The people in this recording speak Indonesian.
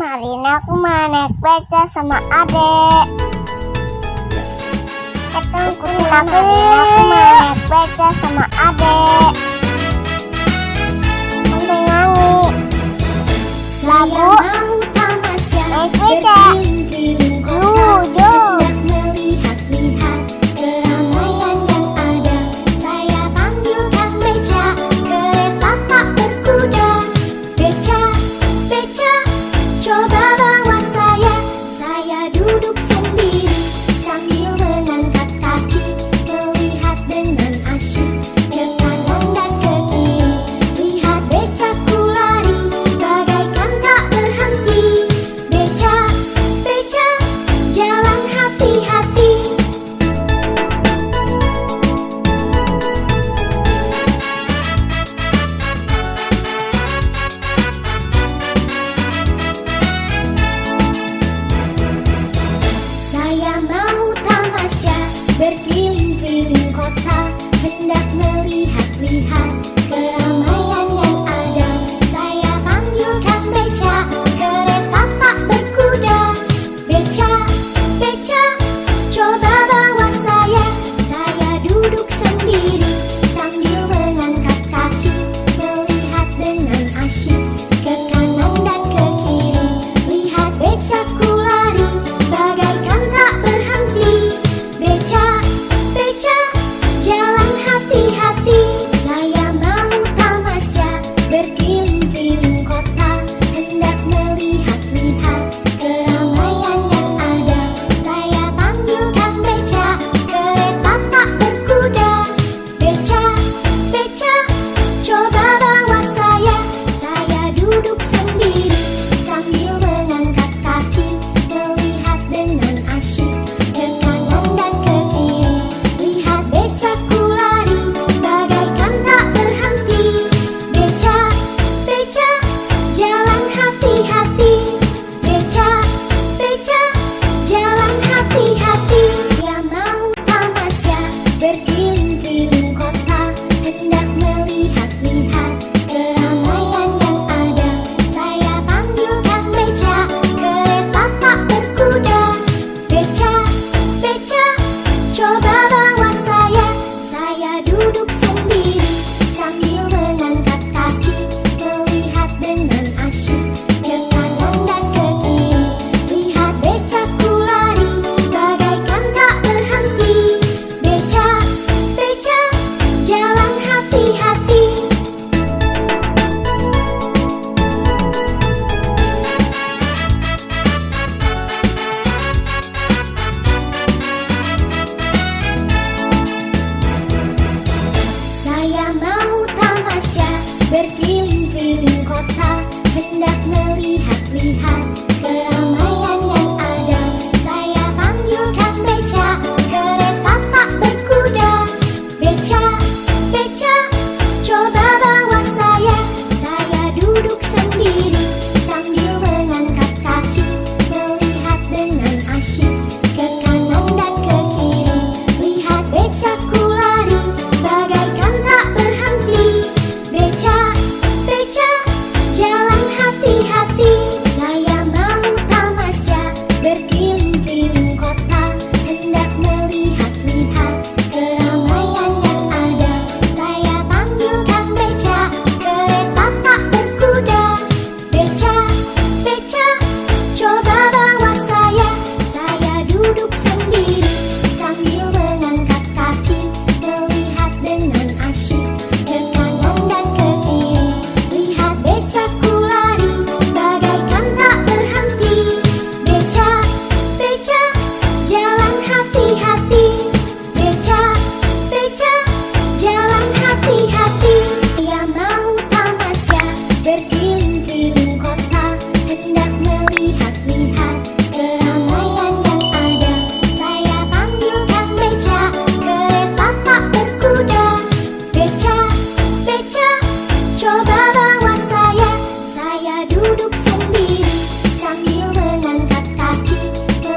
Kemarin aku naik beca sama adek. Ikutin aku naik beca sama adek. Sampai nyanyi lagu naik beca. Berkeliling-keliling kota, hendak melihat-lihat keramaian yang ada. Saya panggilkan beca, kereta tak berkuda. Beca, beca, coba bawa saya. Saya duduk sendiri sambil mengangkat kaki, melihat dengan asyik ke kanan dan ke kiri. Lihat becaku lari, bagaikan tak berhenti. Beca, beca, jalan hati-hati. Saya mau tamasya, berkeliling-keliling kota, hendak melihat-lihat keramaian yang ada. Saya panggilkan beca, kereta tak berkuda. Beca, beca, coba bawa saya. Saya duduk sendiri sambil mengangkat kaki, melihat dengan asyik ke kanan dan ke kiri. Lihat becaku lari, bagaikan tak berhenti. Beca, beca, jalan hati-hati. Beca, beca, jalan hati-hati. Dia mau tamasya, berkeliling-keliling kota, hendak melihat-lihat keramaian yang ada. Saya panggilkan beca, kereta tak berkuda. Beca, beca, coba bawa saya. Saya duduk sendiri sambil mengangkat kaki, melihat dengan asyik ke kanan dan ke kiri. Lihat becaku lari, bagaikan tak berhenti. Beca, beca, jalan hati-hati. Saya mau tamasya, berkeliling-keliling kota, hendak melihat-lihat keramaian yang ada. Saya panggilkan beca, kereta tak berkuda. Beca, beca, coba bawa saya. Saya duduk sendiri sambil mengangkat kaki, melihat dengan asyik ke kanan dan ke kiri. Lihat becaku lari, bagaikan tak berhenti. Beca, beca, jalan hati-hati. Saya mau tamasya, berkeliling-keliling kota, hendak melihat-lihat keramaian yang ada. Saya panggilkan beca, kereta tak berkuda. Beca, beca, coba bawa saya. Saya duduk sendiri sambil mengangkat kaki, melihat dengan asyik ke kanan dan ke kiri. Lihat becaku lari, bagaikan tak berhenti. Beca, beca, jalan hati-hati. Beca, beca, jalan hati-hati. Dia mau tamasya,